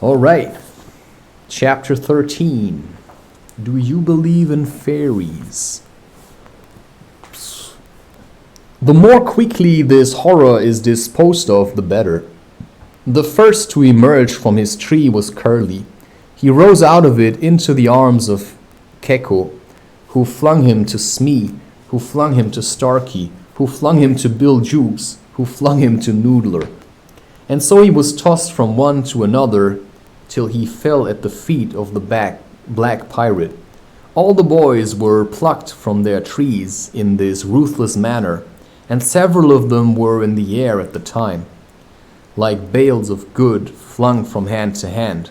All right. Chapter 13. Do you believe in fairies? The more quickly this horror is disposed of, the better. The first to emerge from his tree was Curly. He rose out of it into the arms of Keko, who flung him to Smee, who flung him to Starkey, who flung him to Bill Jukes, who flung him to Noodler. And so he was tossed from one to another till he fell at the feet of the black pirate. All the boys were plucked from their trees in this ruthless manner, and several of them were in the air at the time, like bales of goods flung from hand to hand.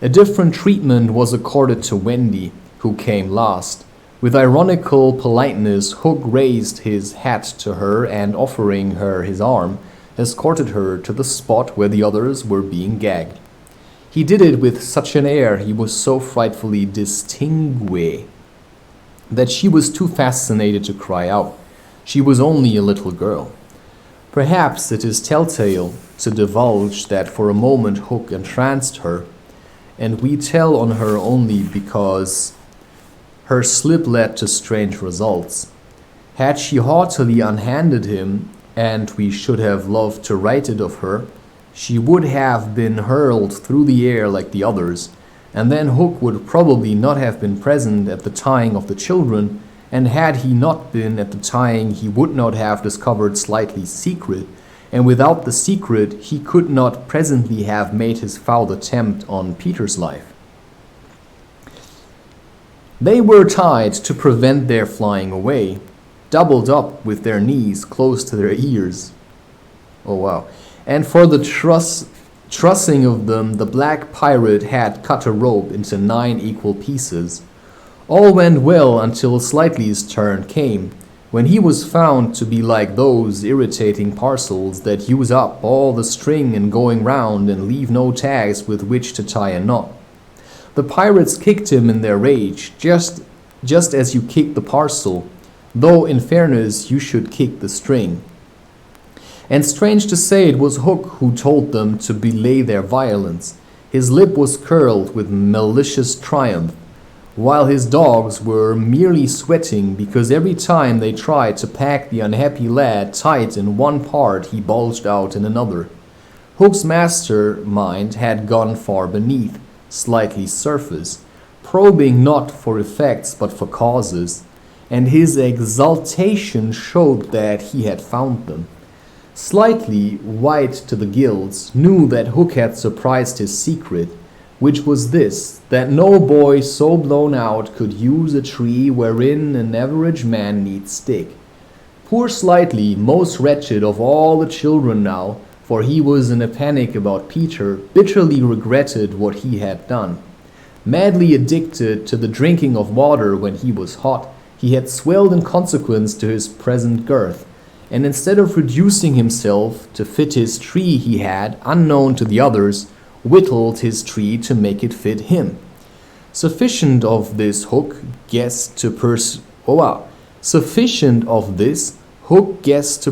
A different treatment was accorded to Wendy, who came last. With ironical politeness, Hook raised his hat to her and, offering her his arm, escorted her to the spot where the others were being gagged. He did it with such an air, he was so frightfully distingué, that she was too fascinated to cry out. She was only a little girl. Perhaps it is telltale to divulge that for a moment Hook entranced her, and we tell on her only because her slip led to strange results. Had she haughtily unhanded him, and we should have loved to write it of her, she would have been hurled through the air like the others, and then Hook would probably not have been present at the tying of the children, and had he not been at the tying, he would not have discovered Slightly's secret, and without the secret, he could not presently have made his foul attempt on Peter's life. They were tied to prevent their flying away, doubled up with their knees close to their ears. Oh wow. And for the trussing of them, the black pirate had cut a rope into 9 equal pieces. All went well until Slightly's turn came, when he was found to be like those irritating parcels that use up all the string in going round and leave no tags with which to tie a knot. The pirates kicked him in their rage, just as you kick the parcel, though in fairness you should kick the string. And strange to say, it was Hook who told them to belay their violence. His lip was curled with malicious triumph, while his dogs were merely sweating because every time they tried to pack the unhappy lad tight in one part, he bulged out in another. Hook's mastermind had gone far beneath Slightly's surface, probing not for effects but for causes, and his exultation showed that he had found them. Slightly, white to the gills, knew that Hook had surprised his secret, which was this, that no boy so blown out could use a tree wherein an average man need stick. Poor Slightly, most wretched of all the children now, for he was in a panic about Peter, bitterly regretted what he had done. Madly addicted to the drinking of water when he was hot, he had swelled in consequence to his present girth, and instead of reducing himself to fit his tree, he had, unknown to the others, whittled his tree to make it fit him. Sufficient of this, Hook guessed to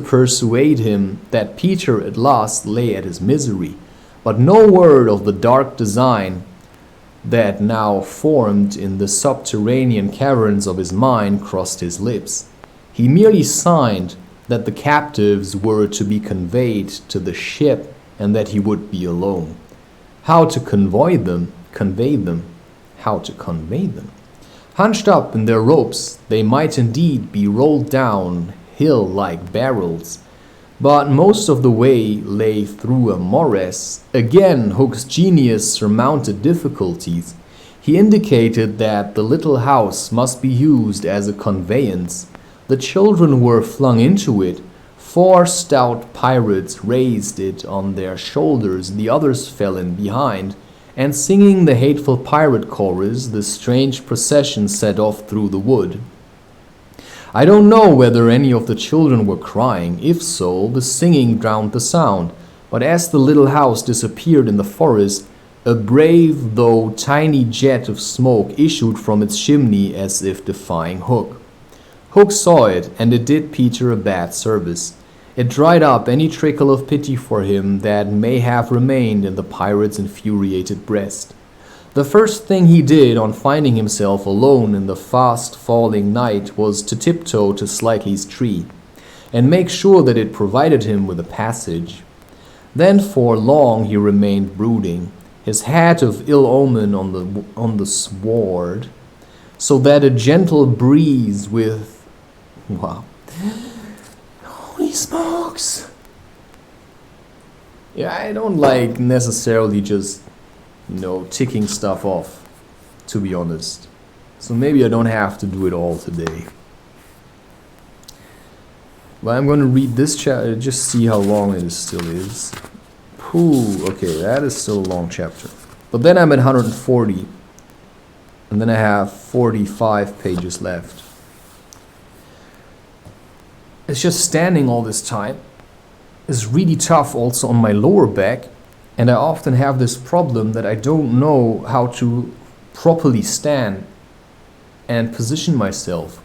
persuade him that Peter at last lay at his misery, but no word of the dark design that now formed in the subterranean caverns of his mind crossed his lips. He merely signed that the captives were to be conveyed to the ship and that he would be alone. How to convey them? Hunched up in their ropes, they might indeed be rolled down hill like barrels, but most of the way lay through a morass. Again, Hook's genius surmounted difficulties. He indicated that the little house must be used as a conveyance. The children were flung into it. 4 stout pirates raised it on their shoulders, the others fell in behind, and singing the hateful pirate chorus, the strange procession set off through the wood. I don't know whether any of the children were crying. If so, the singing drowned the sound, but as the little house disappeared in the forest, a brave though tiny jet of smoke issued from its chimney as if defying Hook. Hook saw it, and it did Peter a bad service. It dried up any trickle of pity for him that may have remained in the pirate's infuriated breast. The first thing he did on finding himself alone in the fast-falling night was to tiptoe to Slightly's tree, and make sure that it provided him with a passage. Then for long he remained brooding, his hat of ill omen on the sward, so that a gentle breeze with... Wow. Holy smokes! Yeah, I don't like necessarily just, ticking stuff off, to be honest. So maybe I don't have to do it all today. But I'm going to read this chapter, just see how long it still is. Ooh, okay, that is still a long chapter. But then I'm at 140. And then I have 45 pages left. It's just standing all this time is really tough also on my lower back. And I often have this problem that I don't know how to properly stand and position myself.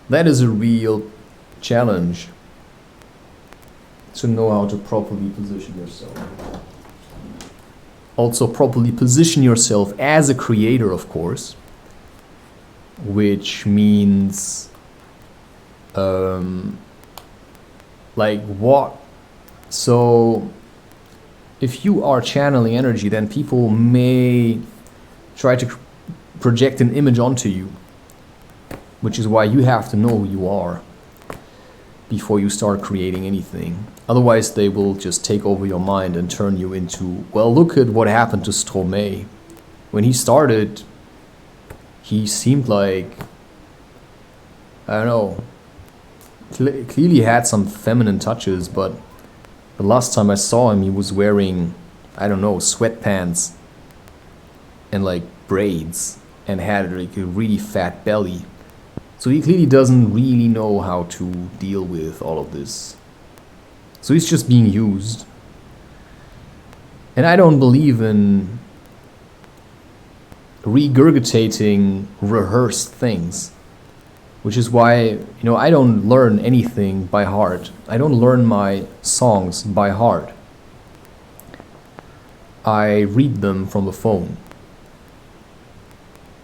That is a real challenge, to know how to properly position yourself. Also properly position yourself as a creator, of course, which means like what? So if you are channeling energy, then people may try to project an image onto you, which is why you have to know who you are before you start creating anything. Otherwise they will just take over your mind and turn you into, well, look at what happened to Stromae. When he started, he seemed like, I don't know, clearly had some feminine touches, but the last time I saw him, he was wearing, I don't know, sweatpants and like braids and had like a really fat belly. So he clearly doesn't really know how to deal with all of this. So he's just being used. And I don't believe in regurgitating rehearsed things. Which is why, I don't learn anything by heart. I don't learn my songs by heart. I read them from a phone.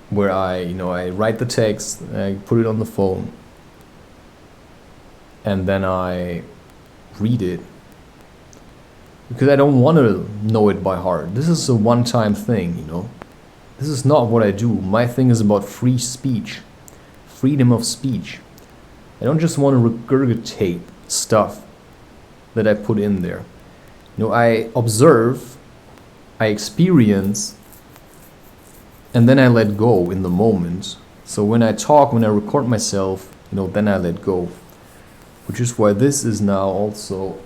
Where I write the text, I put it on the phone, and then I read it. Because I don't want to know it by heart. This is a one-time thing, This is not what I do. My thing is about free speech. Freedom of speech. I don't just want to regurgitate stuff that I put in there. I observe, I experience, and then I let go in the moment. So when I talk, when I record myself, then I let go. Which is why this is now also,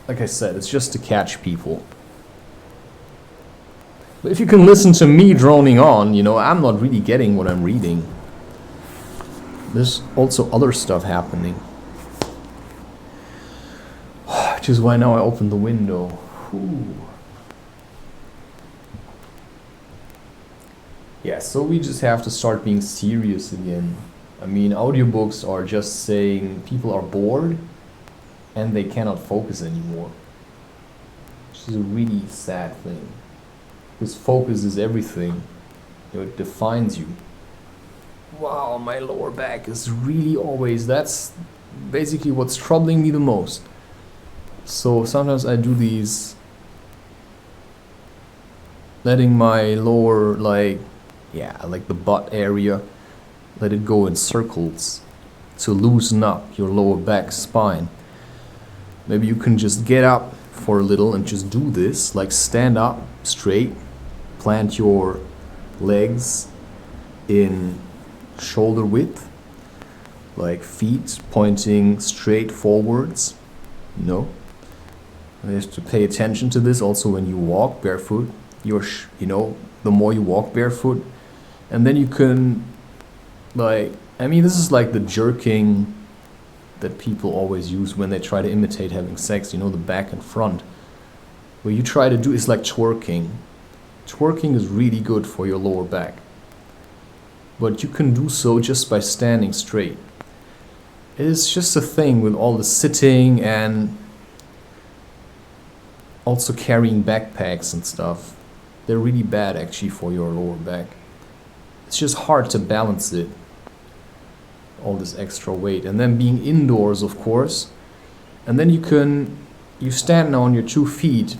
like I said, it's just to catch people. But if you can listen to me droning on, I'm not really getting what I'm reading. There's also other stuff happening. Which is why now I open the window. Whew. Yeah, so we just have to start being serious again. I mean, audiobooks are just saying people are bored and they cannot focus anymore. Which is a really sad thing. Because focus is everything. It defines you. Wow, my lower back is really always, that's basically what's troubling me the most. So sometimes I do these, letting my lower, like the butt area, let it go in circles to loosen up your lower back spine. Maybe you can just get up for a little and just do this, like stand up straight, plant your legs in shoulder width, like feet pointing straight forwards. You have to pay attention to this also when you walk barefoot. The more you walk barefoot, and then you can, this is like the jerking that people always use when they try to imitate having sex, the back and front. What you try to do is like twerking. Twerking is really good for your lower back. but you can do so just by standing straight. It's just a thing with all the sitting and also carrying backpacks and stuff. They're really bad actually for your lower back. It's just hard to balance it, all this extra weight. And then being indoors, of course. And then you stand now on your 2 feet.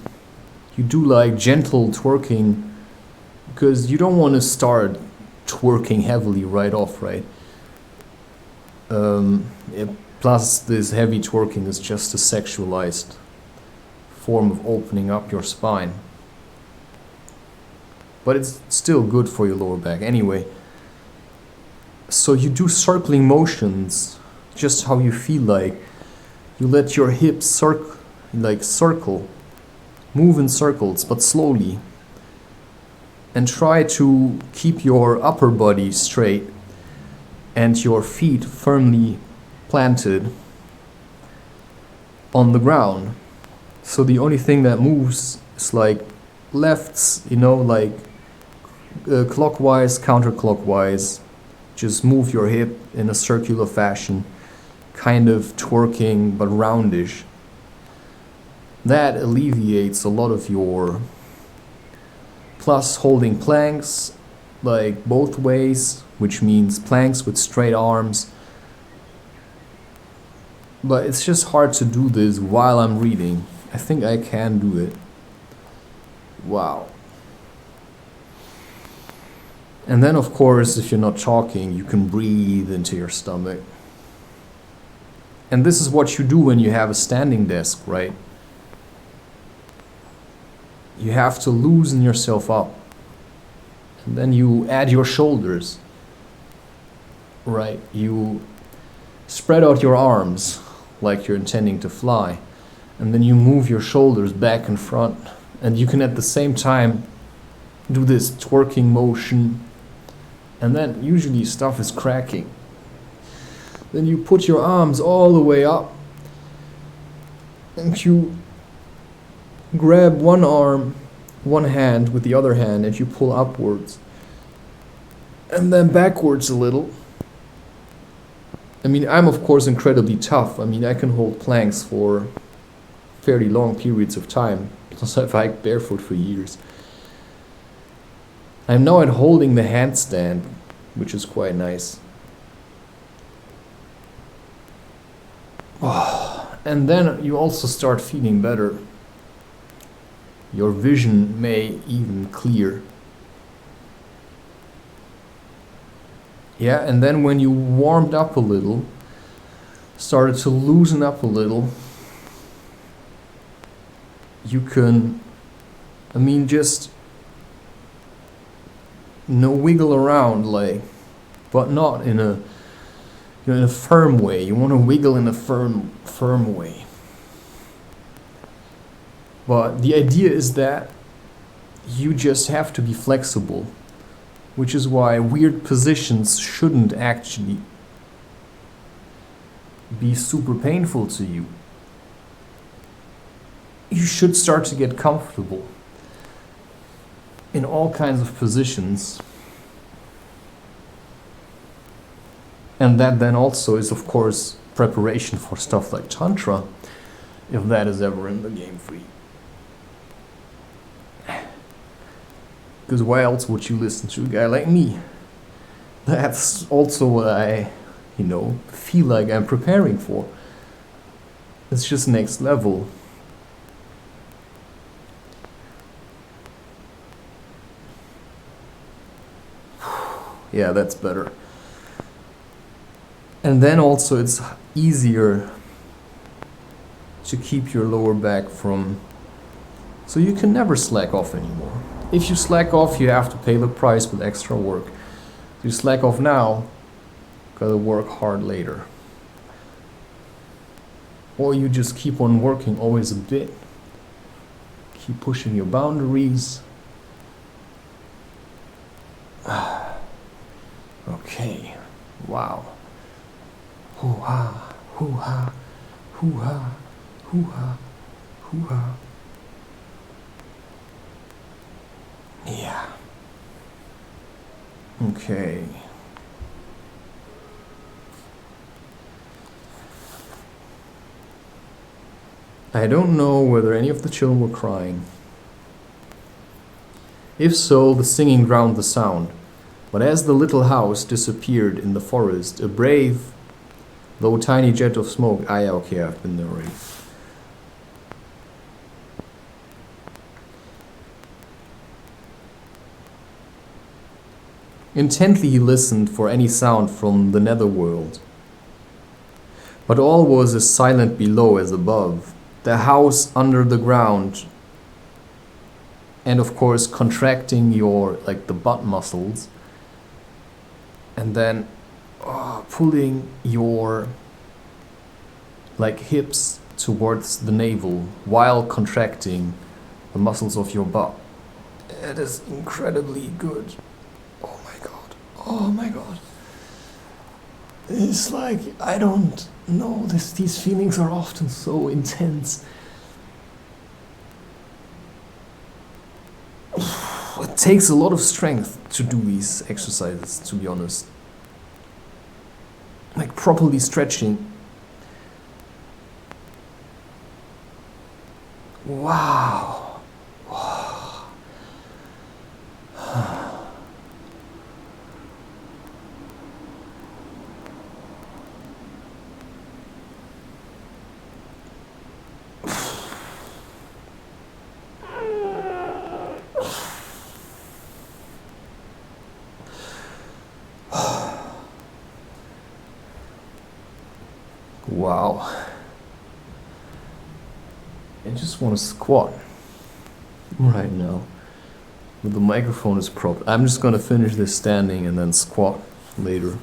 You do like gentle twerking, because you don't want to start twerking heavily right off, right? Plus, this heavy twerking is just a sexualized form of opening up your spine. But it's still good for your lower back anyway. So you do circling motions, just how you feel like. You let your hips circle, move in circles, but slowly. And try to keep your upper body straight and your feet firmly planted on the ground. So the only thing that moves is like lefts, like clockwise, counterclockwise. Just move your hip in a circular fashion, kind of twerking but roundish. That alleviates a lot of your... Plus holding planks like both ways, which means planks with straight arms. But it's just hard to do this while I'm reading. I think I can do it. Wow. And then of course, if you're not talking, you can breathe into your stomach. And this is what you do when you have a standing desk, right? You have to loosen yourself up. And then you add your shoulders. Right? You spread out your arms like you're intending to fly. And then you move your shoulders back and front. And you can at the same time do this twerking motion. And then usually stuff is cracking. Then you put your arms all the way up. And you grab one arm, one hand with the other hand, and you pull upwards. And then backwards a little. I mean, I'm of course incredibly tough. I mean, I can hold planks for fairly long periods of time. Plus I've hiked barefoot for years. I'm now at holding the handstand, which is quite nice. Oh, and then you also start feeling better. Your vision may even clear. Yeah, and then when you warmed up a little, started to loosen up a little, you can, just wiggle around, but not in a firm way. You want to wiggle in a firm way. But the idea is that you just have to be flexible, which is why weird positions shouldn't actually be super painful to you. You should start to get comfortable in all kinds of positions. And that then also is, of course, preparation for stuff like Tantra, if that is ever in the game for you. Because why else would you listen to a guy like me? That's also what I, feel like I'm preparing for. It's just next level. Yeah, that's better. And then also it's easier to keep your lower back from... So you can never slack off anymore. If you slack off, you have to pay the price with extra work. If you slack off now, gotta work hard later. Or you just keep on working always a bit. Keep pushing your boundaries. Okay. Wow. Hoo-ha, hoo-ha, hoo-ha, hoo-ha, hoo-ha. Yeah. Okay. I don't know whether any of the children were crying. If so, the singing drowned the sound. But as the little house disappeared in the forest, a brave, though tiny jet of smoke... Ah, yeah, okay, I've been there already. Intently he listened for any sound from the netherworld. But all was as silent below as above. The house under the ground, and of course contracting your, like, the butt muscles, and then pulling your, like, hips towards the navel while contracting the muscles of your butt. It is incredibly good. Oh my god. Oh my god. It's like, I don't know, these feelings are often so intense. It takes a lot of strength to do these exercises, to be honest. Like properly stretching. Wow. Wow. I just want to squat right now. But the microphone is propped. I'm just going to finish this standing and then squat later.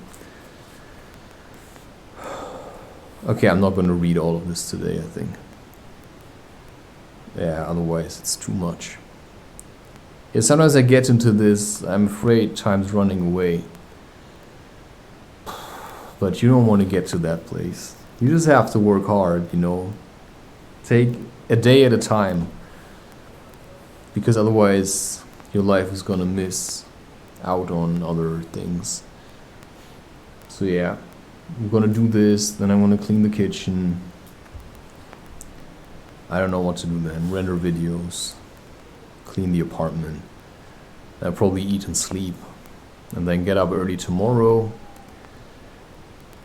Okay, I'm not going to read all of this today, I think. Yeah, otherwise it's too much. Yeah, sometimes I get into this, I'm afraid time's running away. But you don't want to get to that place. You just have to work hard, you know. Take a day at a time. Because otherwise your life is gonna miss out on other things. So yeah, I'm gonna do this, then I'm gonna clean the kitchen. I don't know what to do then. Render videos, clean the apartment. I'll probably eat and sleep. And then get up early tomorrow.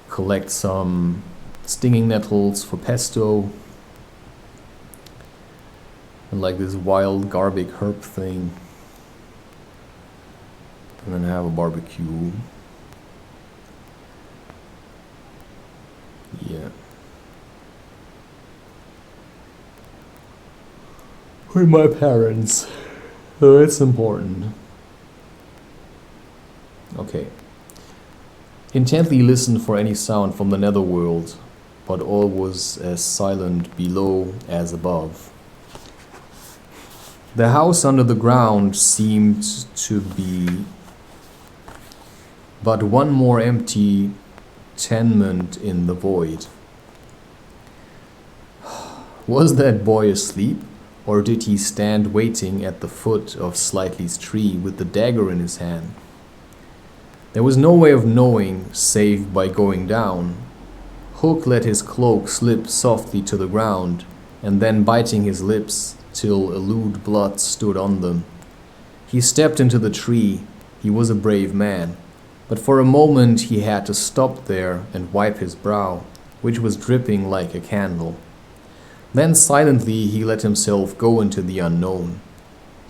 Collect some stinging nettles for pesto. And like this wild garlic herb thing. And then have a barbecue. Yeah. With my parents. So it's important. Okay. Intently listened for any sound from the netherworld, but all was as silent below as above. The house under the ground seemed to be but one more empty tenement in the void. Was that boy asleep, or did he stand waiting at the foot of Slightly's tree with the dagger in his hand? There was no way of knowing save by going down. Hook let his cloak slip softly to the ground, and then biting his lips till a lewd blood stood on them. He stepped into the tree. He was a brave man, but for a moment he had to stop there and wipe his brow, which was dripping like a candle. Then silently he let himself go into the unknown.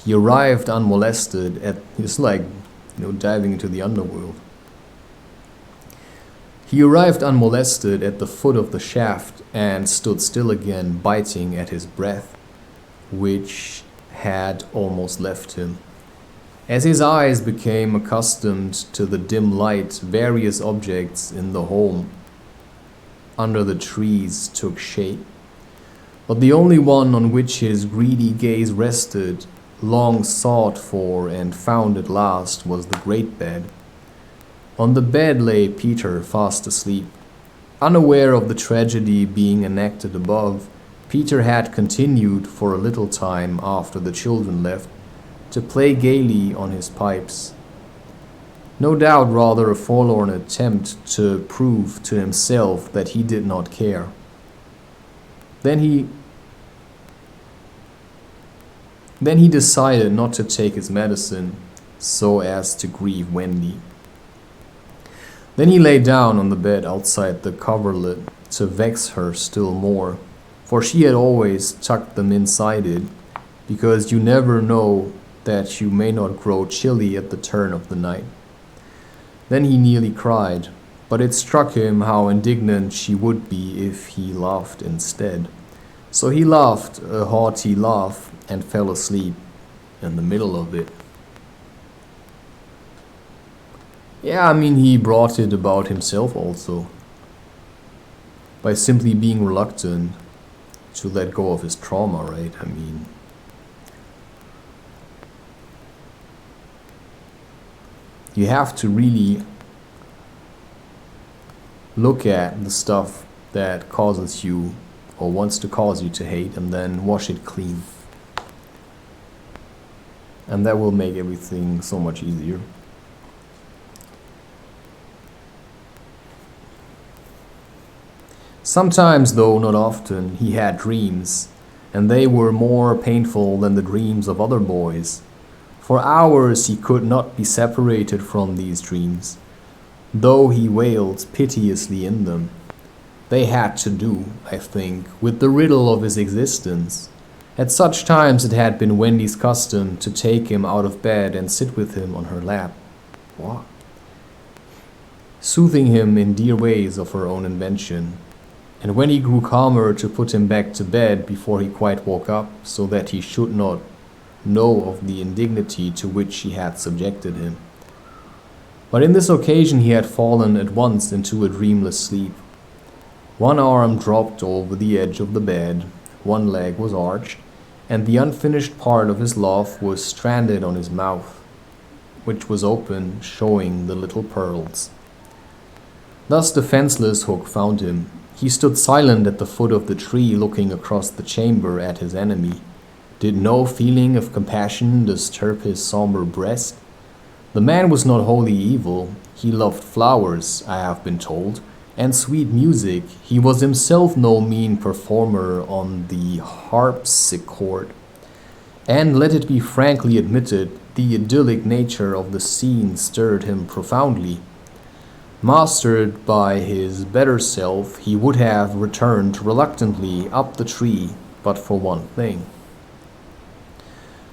He arrived unmolested at... It's like, diving into the underworld. He arrived unmolested at the foot of the shaft and stood still again, biting at his breath, which had almost left him. As his eyes became accustomed to the dim light, various objects in the home under the trees took shape. But the only one on which his greedy gaze rested, long sought for and found at last, was the great bed. On the bed lay Peter, fast asleep. Unaware of the tragedy being enacted above, Peter had continued for a little time after the children left to play gaily on his pipes. No doubt rather a forlorn attempt to prove to himself that he did not care. Then he Then he decided not to take his medicine so as to grieve Wendy. Then he lay down on the bed outside the coverlet to vex her still more, for she had always tucked them inside it, because you never know that you may not grow chilly at the turn of the night. Then he nearly cried, but it struck him how indignant she would be if he laughed instead. So he laughed a hearty laugh and fell asleep in the middle of it. Yeah, I mean, he brought it about himself also, by simply being reluctant to let go of his trauma, right? I mean, you have to really look at the stuff that causes you or wants to cause you to hate and then wash it clean. And that will make everything so much easier. Sometimes, though not often, he had dreams, and they were more painful than the dreams of other boys. For hours he could not be separated from these dreams, though he wailed piteously in them. They had to do, I think, with the riddle of his existence. At such times it had been Wendy's custom to take him out of bed and sit with him on her lap. What? Soothing him in dear ways of her own invention. And when he grew calmer, to put him back to bed before he quite woke up, so that he should not know of the indignity to which she had subjected him. But in this occasion he had fallen at once into a dreamless sleep. One arm dropped over the edge of the bed, one leg was arched, and the unfinished part of his love was stranded on his mouth, which was open, showing the little pearls. Thus defenseless Hook found him. He stood silent at the foot of the tree, looking across the chamber at his enemy. Did no feeling of compassion disturb his somber breast? The man was not wholly evil. He loved flowers, I have been told, and sweet music. He was himself no mean performer on the harpsichord. And let it be frankly admitted, the idyllic nature of the scene stirred him profoundly. Mastered by his better self, he would have returned reluctantly up the tree, but for one thing.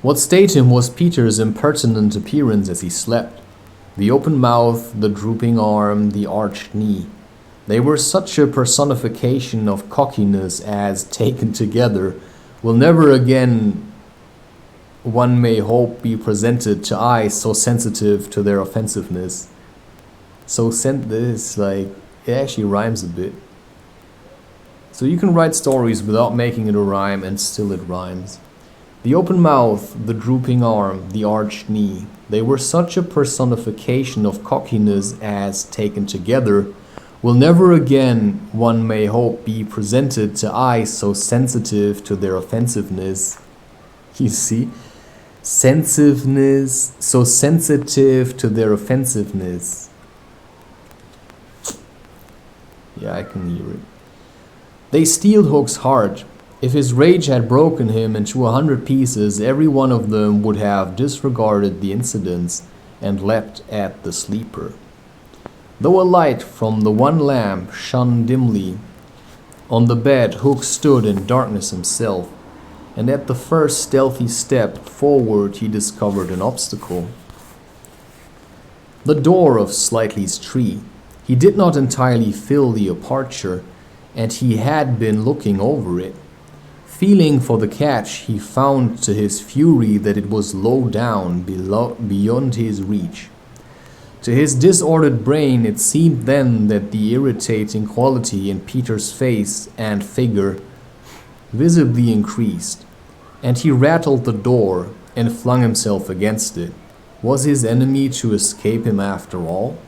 What stayed him was Peter's impertinent appearance as he slept. The open mouth, the drooping arm, the arched knee. They were such a personification of cockiness as, taken together, will never again, one may hope, be presented to eyes so sensitive to their offensiveness. So this, like, it actually rhymes a bit. So you can write stories without making it a rhyme and still it rhymes. The open mouth, the drooping arm, the arched knee, they were such a personification of cockiness as, taken together, will never again, one may hope, be presented to eyes so sensitive to their offensiveness. You see? Sensitiveness, so sensitive to their offensiveness. Yeah, I can hear it. They steeled Hook's heart. If his rage had broken him into 100 pieces, every one of them would have disregarded the incidents and leapt at the sleeper. Though a light from the one lamp shone dimly on the bed, Hook stood in darkness himself, and at the first stealthy step forward he discovered an obstacle. The door of Slightly's tree. He did not entirely fill the aperture, and he had been looking over it. Feeling for the catch, he found to his fury that it was low down, beyond his reach. To his disordered brain it seemed then that the irritating quality in Peter's face and figure visibly increased, and he rattled the door and flung himself against it. Was his enemy to escape him after all?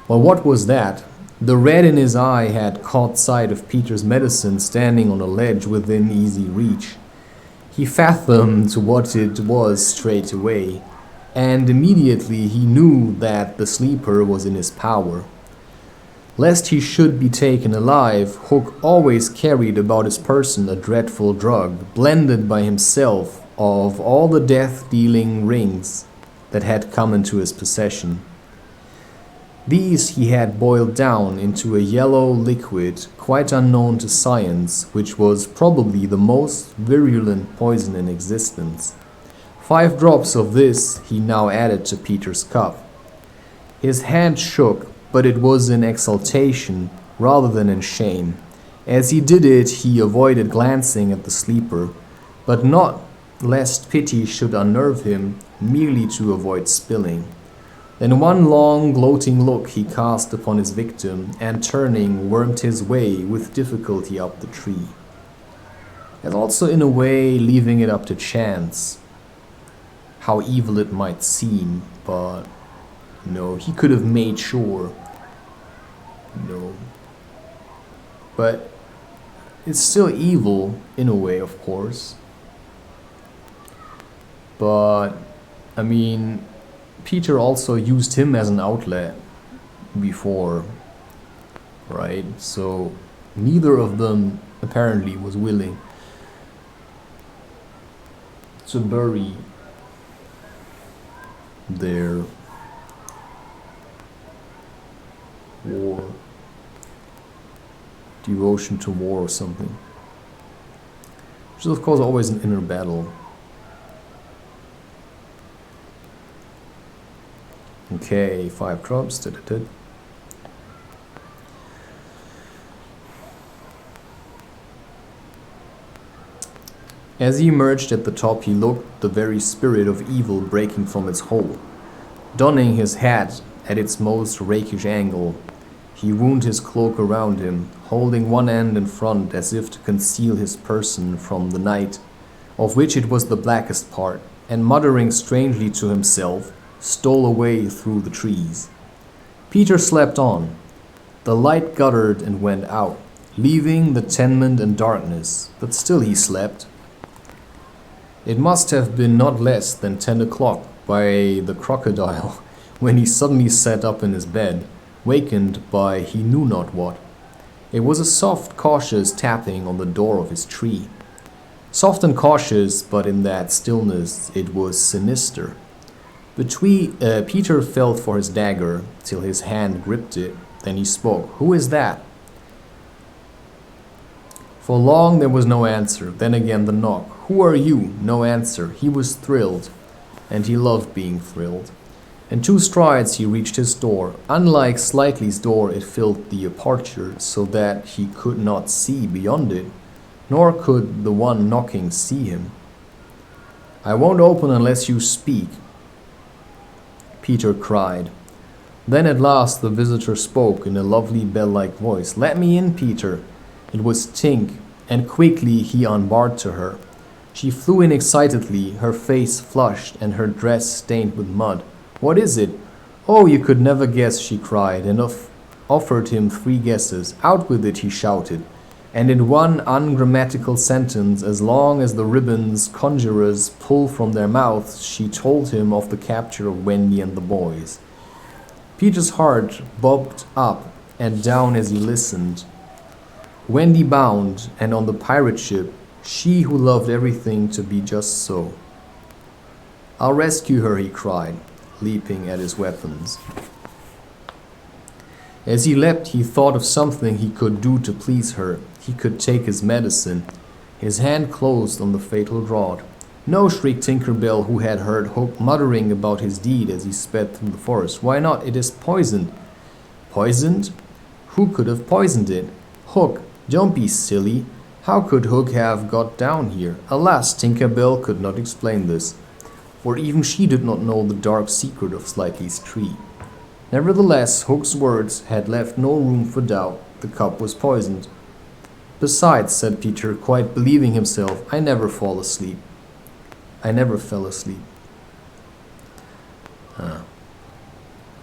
Well, what was that? The red in his eye had caught sight of Peter's medicine standing on a ledge within easy reach. He fathomed what it was straight away, and immediately he knew that the sleeper was in his power. Lest he should be taken alive, Hook always carried about his person a dreadful drug, blended by himself of all the death-dealing rings that had come into his possession. These he had boiled down into a yellow liquid quite unknown to science, which was probably the most virulent poison in existence. 5 drops of this he now added to Peter's cup. His hand shook, but it was in exultation rather than in shame. As he did it, he avoided glancing at the sleeper, but not lest pity should unnerve him, merely to avoid spilling. Then one long, gloating look he cast upon his victim, and turning, wormed his way with difficulty up the tree, and also in a way leaving it up to chance, how evil it might seem, but no, he could have made sure. No. But it's still evil, in a way, of course. But, I mean, Peter also used him as an outlet before, right? So neither of them apparently was willing to bury their war, devotion to war or something, which is of course always an inner battle. Okay, 5 drops. As he emerged at the top, he looked the very spirit of evil breaking from its hole. Donning his hat at its most rakish angle, he wound his cloak around him, holding one end in front as if to conceal his person from the night, of which it was the blackest part, and muttering strangely to himself, stole away through the trees. Peter slept on. The light guttered and went out, leaving the tenement in darkness, but still he slept. It must have been not less than 10 o'clock by the crocodile when he suddenly sat up in his bed, wakened by he knew not what. It was a soft, cautious tapping on the door of his tree. Soft and cautious, but in that stillness it was sinister. Peter felt for his dagger till his hand gripped it. Then he spoke. "Who is that?" For long there was no answer. Then again the knock. "Who are you?" No answer. He was thrilled, and he loved being thrilled. In 2 strides he reached his door. Unlike Slightly's door, it filled the aperture so that he could not see beyond it, nor could the one knocking see him. "I won't open unless you speak," Peter cried. Then at last the visitor spoke in a lovely bell-like voice. "Let me in, Peter." It was Tink, and quickly he unbarred to her. She flew in excitedly, her face flushed and her dress stained with mud. "What is it?" "Oh, you could never guess," she cried, and offered him 3 guesses. "Out with it," he shouted, and in one ungrammatical sentence, as long as the ribbons conjurers pull from their mouths, she told him of the capture of Wendy and the boys. Peter's heart bobbed up and down as he listened. Wendy bound, and on the pirate ship, she who loved everything to be just so. "I'll rescue her," he cried, leaping at his weapons. As he leapt, he thought of something he could do to please her. He could take his medicine. His hand closed on the fatal draught. "No," shrieked Tinker Bell, who had heard Hook muttering about his deed as he sped through the forest. "Why not? It is poisoned." "Poisoned? Who could have poisoned it?" "Hook, don't be silly. How could Hook have got down here?" Alas, Tinker Bell could not explain this, for even she did not know the dark secret of Slightly's tree. Nevertheless, Hook's words had left no room for doubt. The cup was poisoned. "Besides," said Peter, quite believing himself, "I never fell asleep."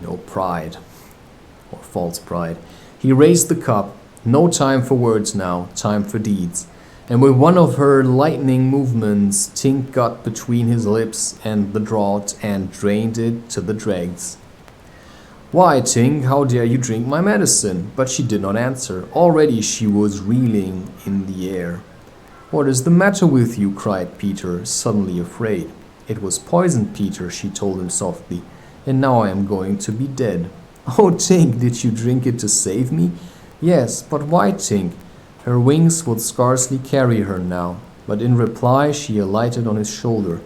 No pride, or false pride. He raised the cup. No time for words now, time for deeds. And with one of her lightning movements, Tink got between his lips and the draught and drained it to the dregs. "Why, Tink, how dare you drink my medicine?" But she did not answer. Already she was reeling in the air. "What is the matter with you?" cried Peter, suddenly afraid. "It was poisoned, Peter," she told him softly, "and now I am going to be dead." "Oh, Tink, did you drink it to save me?" "Yes, but why, Tink?" Her wings would scarcely carry her now, but in reply she alighted on his shoulder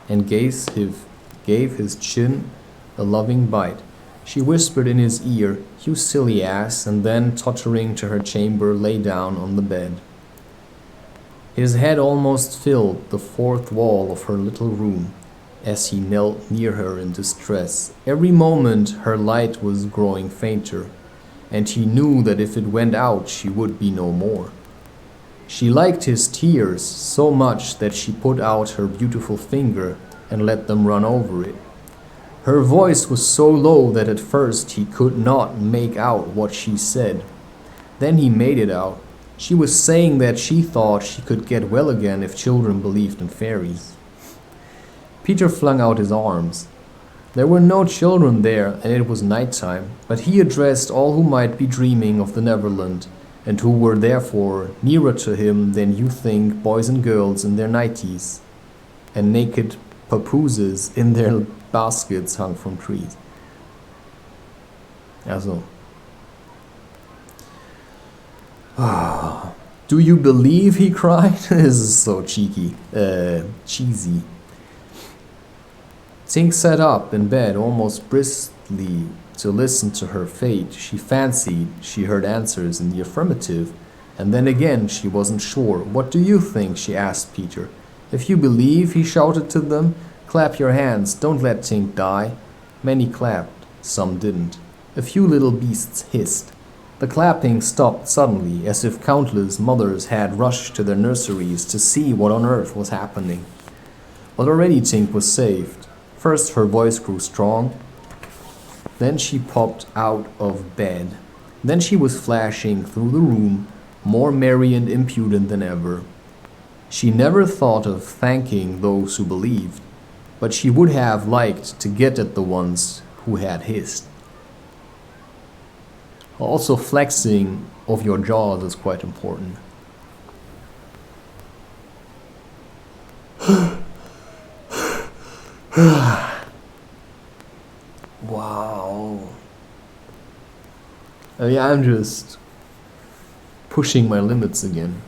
and gave his chin a loving bite. She whispered in his ear, "You silly ass," and then, tottering to her chamber, lay down on the bed. His head almost filled the fourth wall of her little room as he knelt near her in distress. Every moment her light was growing fainter, and he knew that if it went out she would be no more. She liked his tears so much that she put out her beautiful finger and let them run over it. Her voice was so low that at first he could not make out what she said. Then he made it out. She was saying that she thought she could get well again if children believed in fairies. Peter flung out his arms. There were no children there, and it was night time, but he addressed all who might be dreaming of the Neverland, and who were therefore nearer to him than you think boys and girls in their nighties, and naked papooses in their baskets hung from trees. Also. "Do you believe?" he cried. This is so cheeky. Cheesy. Tink sat up in bed almost briskly to listen to her fate. She fancied she heard answers in the affirmative, and then again she wasn't sure. "What do you think?" she asked Peter. "If you believe," he shouted to them, "clap your hands, don't let Tink die." Many clapped, some didn't. A few little beasts hissed. The clapping stopped suddenly, as if countless mothers had rushed to their nurseries to see what on earth was happening. But already Tink was saved. First her voice grew strong, then she popped out of bed. Then she was flashing through the room, more merry and impudent than ever. She never thought of thanking those who believed, but she would have liked to get at the ones who had hissed. Also, flexing of your jaws is quite important. Wow. I'm just pushing my limits again.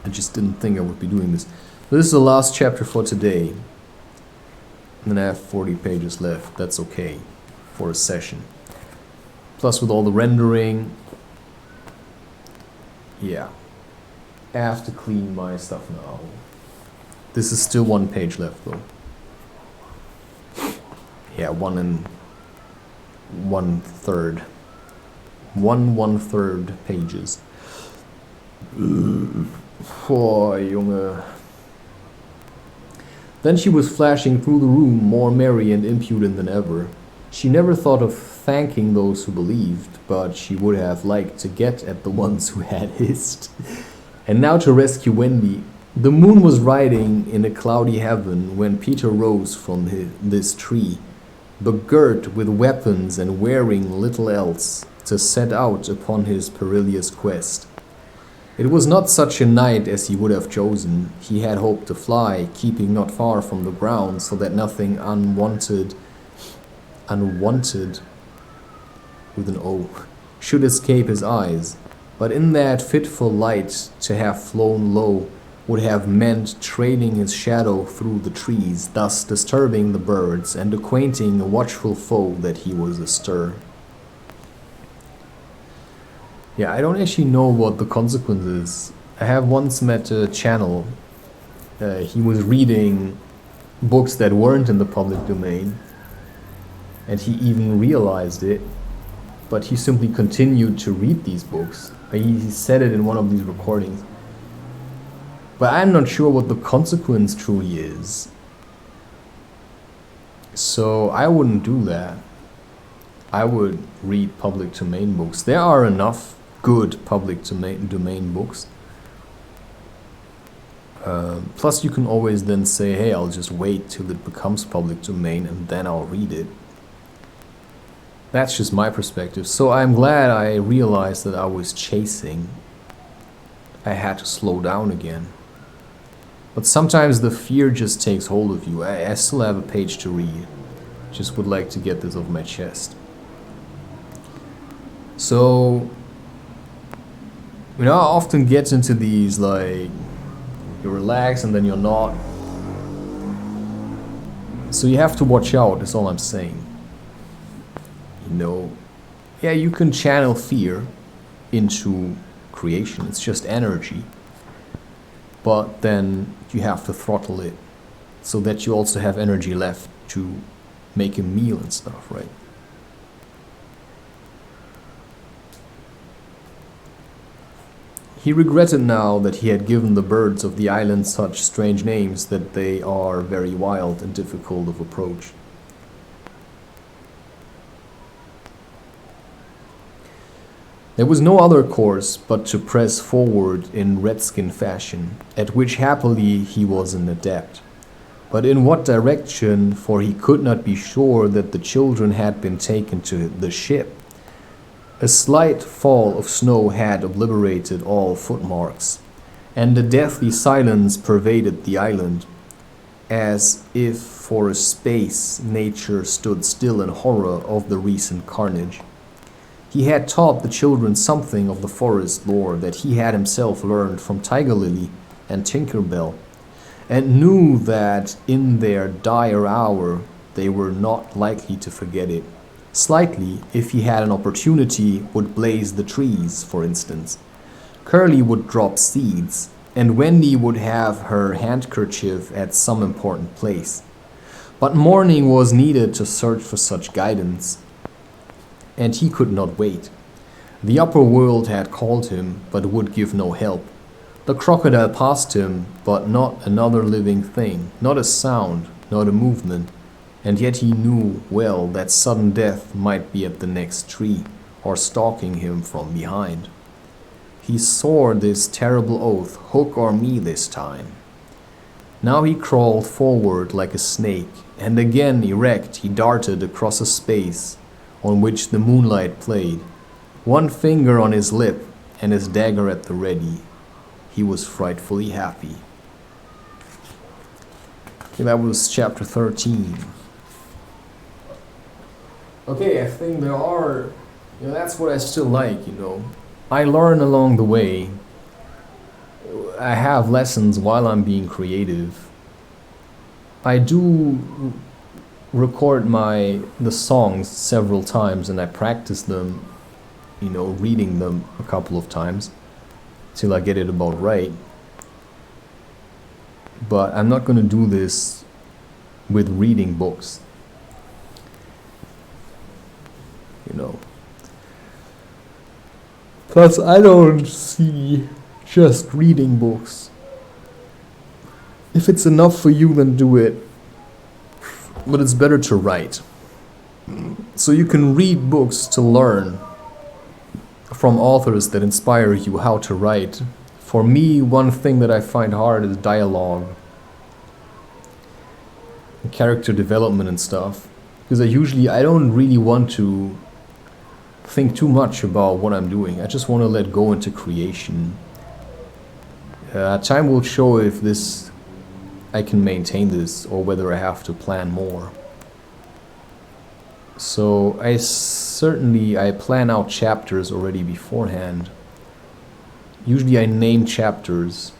I just didn't think I would be doing this. But this is the last chapter for today. And then I have 40 pages left. That's okay for a session. Plus with all the rendering. Yeah. I have to clean my stuff now. This is still 1 page left though. Yeah, 1 1/3. 1/1/3 pages. Oh, Junge. Then she was flashing through the room, more merry and impudent than ever. She never thought of thanking those who believed, but she would have liked to get at the ones who had hissed. And now to rescue Wendy. The moon was riding in a cloudy heaven when Peter rose from this tree, but girt with weapons and wearing little else, to set out upon his perilous quest. It was not such a night as he would have chosen. He had hoped to fly, keeping not far from the ground, so that nothing unwanted with an O should escape his eyes. But in that fitful light, to have flown low would have meant trailing his shadow through the trees, thus disturbing the birds and acquainting a watchful foe that he was astir. Yeah, I don't actually know what the consequence is. I have once met a channel. He was reading books that weren't in the public domain, and he even realized it, but he simply continued to read these books. He said it in one of these recordings. But I'm not sure what the consequence truly is. So I wouldn't do that. I would read public domain books. There are enough good public domain books. Plus you can always then say, hey, I'll just wait till it becomes public domain and then I'll read it. That's just my perspective. So I'm glad I realized that I was chasing I had to slow down again. But sometimes the fear just takes hold of you. I still have a page to read. Just would like to get this off my chest. So, I often get into these, like, you relax and then you're not. So you have to watch out, is all I'm saying. Yeah, you can channel fear into creation. It's just energy. But then you have to throttle it so that you also have energy left to make a meal and stuff, right? He regretted now that he had given the birds of the island such strange names that they are very wild and difficult of approach. There was no other course but to press forward in redskin fashion, at which happily he was an adept. But in what direction, for he could not be sure that the children had been taken to the ship. A slight fall of snow had obliterated all footmarks, and a deathly silence pervaded the island, as if for a space nature stood still in horror of the recent carnage. He had taught the children something of the forest lore that he had himself learned from Tiger Lily and Tinker Bell, and knew that in their dire hour they were not likely to forget it. Slightly, if he had an opportunity, would blaze the trees, for instance. Curly would drop seeds, and Wendy would have her handkerchief at some important place. But morning was needed to search for such guidance, and he could not wait. The upper world had called him, but would give no help. The crocodile passed him, but not another living thing, not a sound, not a movement. And yet he knew well that sudden death might be at the next tree, or stalking him from behind. He swore this terrible oath, hook or me this time. Now he crawled forward like a snake, and again erect he darted across a space on which the moonlight played, one finger on his lip and his dagger at the ready. He was frightfully happy. Okay, that was chapter 13. Okay, I think there are, that's what I still like, I learn along the way. I have lessons while I'm being creative. I do record the songs several times and I practice them, reading them a couple of times till I get it about right. But I'm not going to do this with reading books. Plus, I don't see just reading books. If it's enough for you, then do it. But it's better to write. So you can read books to learn from authors that inspire you how to write. For me, one thing that I find hard is dialogue, and character development and stuff. Because I don't really want to think too much about what I'm doing. I just want to let go into creation. Time will show if I can maintain this or whether I have to plan more. So I plan out chapters already beforehand. Usually I name chapters.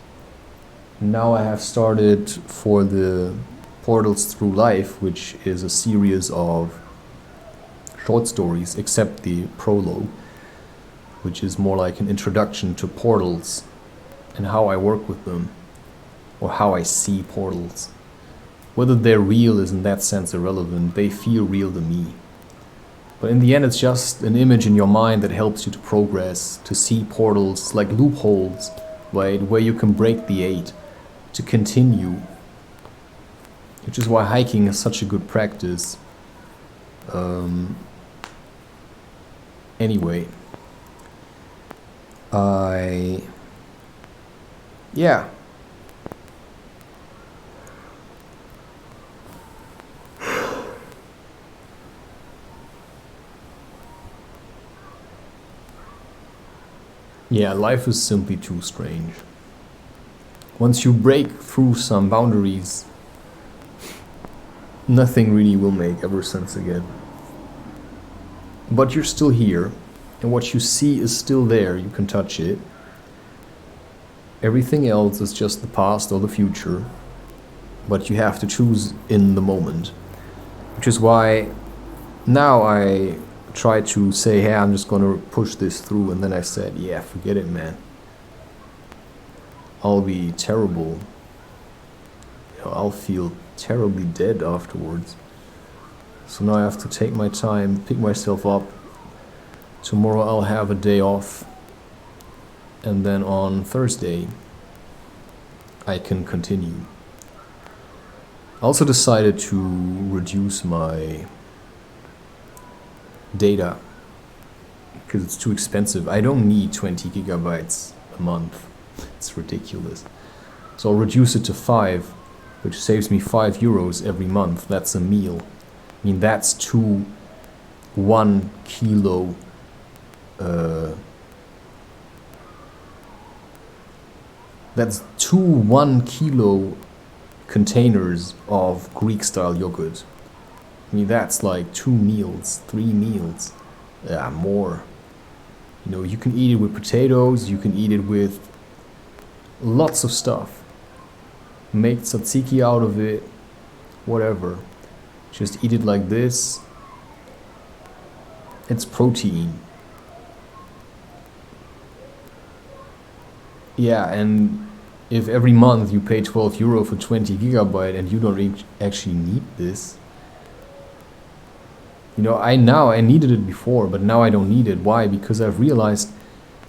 Now I have started for the Portals Through Life, which is a series of short stories, except the prologue, which is more like an introduction to portals and how I work with them, or how I see portals. Whether they're real is in that sense irrelevant. They feel real to me. But in the end, it's just an image in your mind that helps you to progress, to see portals like loopholes, right, where you can break the 8, to continue. Which is why hiking is such a good practice. Anyway, yeah. Yeah, life is simply too strange. Once you break through some boundaries, nothing really will make ever sense again. But you're still here, and what you see is still there, you can touch it. Everything else is just the past or the future, but you have to choose in the moment. Which is why now I try to say, hey, I'm just gonna push this through, and then I said, yeah, forget it, man. I'll be terrible. I'll feel terribly dead afterwards. So now I have to take my time, pick myself up. Tomorrow I'll have a day off. And then on Thursday, I can continue. I also decided to reduce my data because it's too expensive. I don't need 20 gigabytes a month. It's ridiculous. So I'll reduce it to 5, which saves me €5 every month. That's a meal. I mean, that's 2 1 kilo that's 2 1 kilo containers of Greek style yogurt. I mean, that's like 2 meals, 3 meals, yeah, more. You know, you can eat it with potatoes, you can eat it with lots of stuff. Make tzatziki out of it, whatever. Just eat it like this. It's protein. Yeah, and if every month you pay €12 for 20 gigabyte and you don't actually need this, you know, I needed it before, but now I don't need it. Why? Because I've realized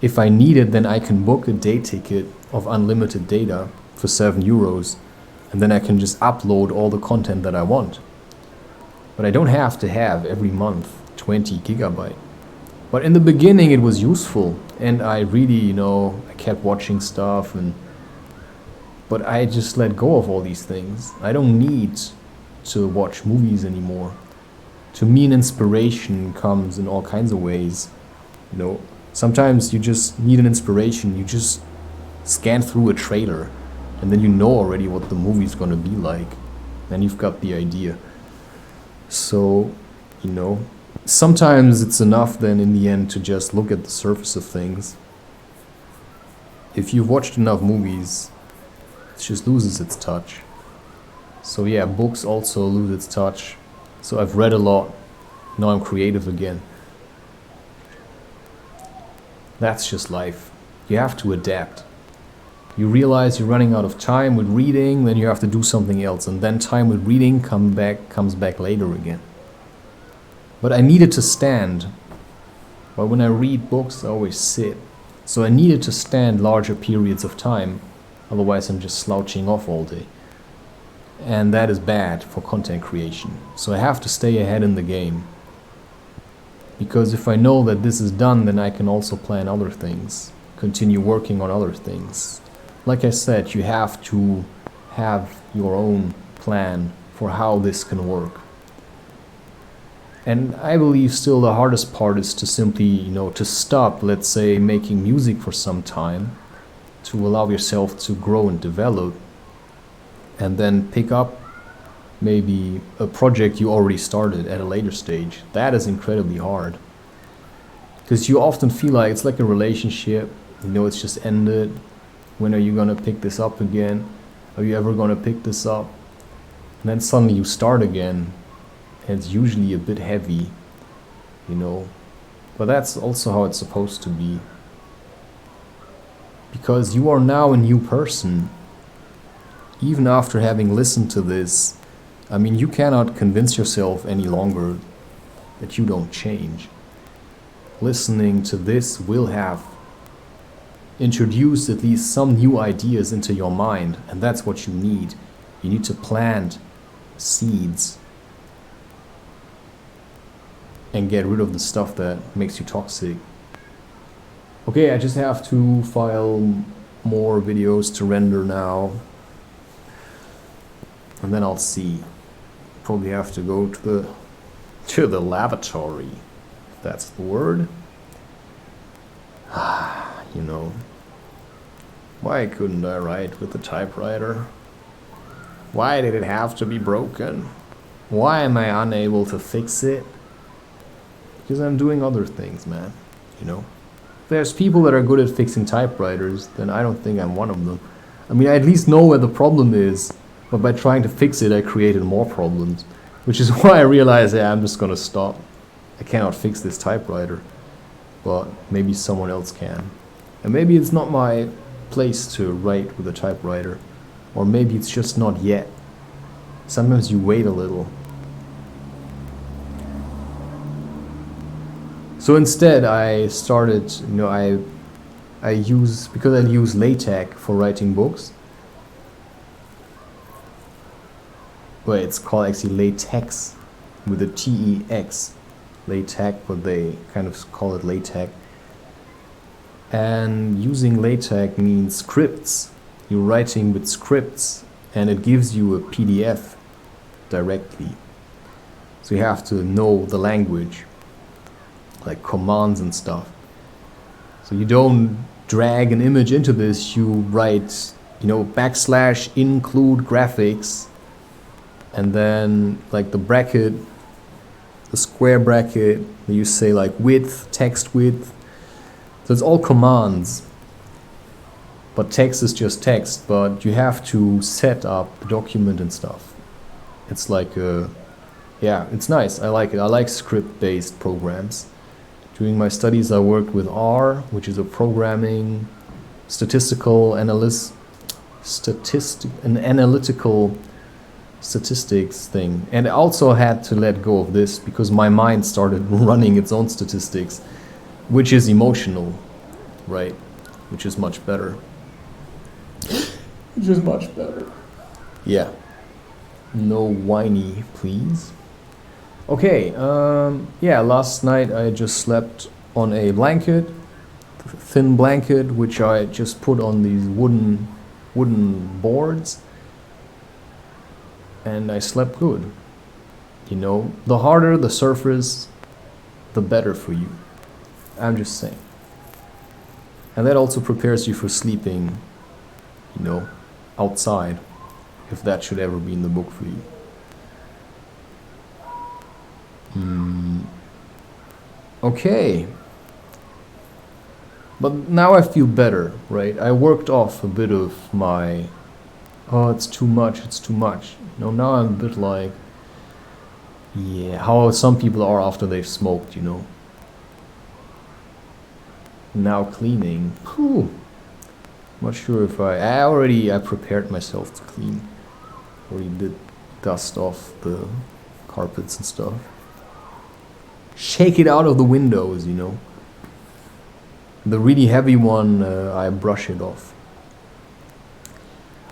if I need it, then I can book a day ticket of unlimited data for €7, and then I can just upload all the content that I want. But I don't have to have every month 20 gigabyte. But in the beginning it was useful, and I really, you know, I kept watching stuff, but I just let go of all these things. I don't need to watch movies anymore. To me, an inspiration comes in all kinds of ways. You know, sometimes you just need an inspiration. You just scan through a trailer, and then you know already what the movie's gonna be like, and you've got the idea. So, you know, sometimes it's enough then in the end to just look at the surface of things. If you've watched enough movies, it just loses its touch. So yeah, books also lose its touch. So I've read a lot, now I'm creative again. That's just life. You have to adapt. You realize you're running out of time with reading, then you have to do something else, and then time with reading comes back later again. But I needed to stand. But when I read books, I always sit. So I needed to stand larger periods of time, otherwise I'm just slouching off all day. And that is bad for content creation. So I have to stay ahead in the game. Because if I know that this is done, then I can also plan other things, continue working on other things. Like I said, you have to have your own plan for how this can work. And I believe still the hardest part is to simply, you know, to stop, let's say, making music for some time, to allow yourself to grow and develop, and then pick up maybe a project you already started at a later stage. That is incredibly hard. Because you often feel like it's like a relationship, you know, it's just ended. When are you gonna pick this up again? Are you ever gonna pick this up? And then suddenly you start again, and it's usually a bit heavy, you know. But that's also how it's supposed to be. Because you are now a new person. Even after having listened to this, I mean, you cannot convince yourself any longer that you don't change. Listening to this will have introduced at least some new ideas into your mind, and that's what you need. You need to plant seeds and get rid of the stuff that makes you toxic. Okay, I just have to file more videos to render now, and then I'll see. Probably have to go to the lavatory, if that's the word. you know. Why couldn't I write with the typewriter? Why did it have to be broken? Why am I unable to fix it? Because I'm doing other things, man, you know. If there's people that are good at fixing typewriters, then I don't think I'm one of them. I mean, I at least know where the problem is, but by trying to fix it, I created more problems. Which is why I realized, yeah, I'm just gonna stop. I cannot fix this typewriter, but maybe someone else can. And maybe it's not my place to write with a typewriter, or maybe it's just not yet. Sometimes you wait a little. So instead I started, you know, I use LaTeX for writing books. Well, it's called actually LaTeX with a T-E-X. LaTeX, but they kind of call it LaTeX. And using LaTeX means scripts. You're writing with scripts, and it gives you a PDF directly. So you have to know the language, like commands and stuff. So you don't drag an image into this, you write, you know, / include graphics, and then like the bracket, the square bracket, you say like width, text width. So it's all commands. But text is just text, but you have to set up the document and stuff. It's like yeah, it's nice. I like it. I like script-based programs. During my studies, I worked with R, which is a programming, an analytical statistics thing. And I also had to let go of this because my mind started running its own statistics, which is emotional, right? Which is much better. Which is much better. Yeah. No whiny, please. Okay, yeah, last night I just slept on a blanket, thin blanket, which I just put on these wooden boards, and I slept good. You know, the harder the surface, the better for you. I'm just saying. And that also prepares you for sleeping, you know, outside, if that should ever be in the book for you. Okay. But now I feel better, right? I worked off a bit of my, oh, it's too much. You know, now I'm a bit like, yeah, how some people are after they've smoked, you know. Now cleaning, whew. Not sure if I prepared myself to clean. Already did dust off the carpets and stuff. Shake it out of the windows, you know. The really heavy one, I brush it off.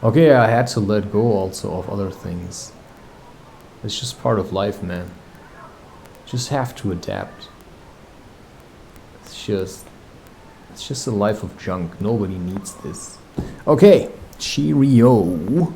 Okay, I had to let go also of other things. It's just part of life, man. Just have to adapt. It's just a life of junk. Nobody needs this. Okay, cheerio.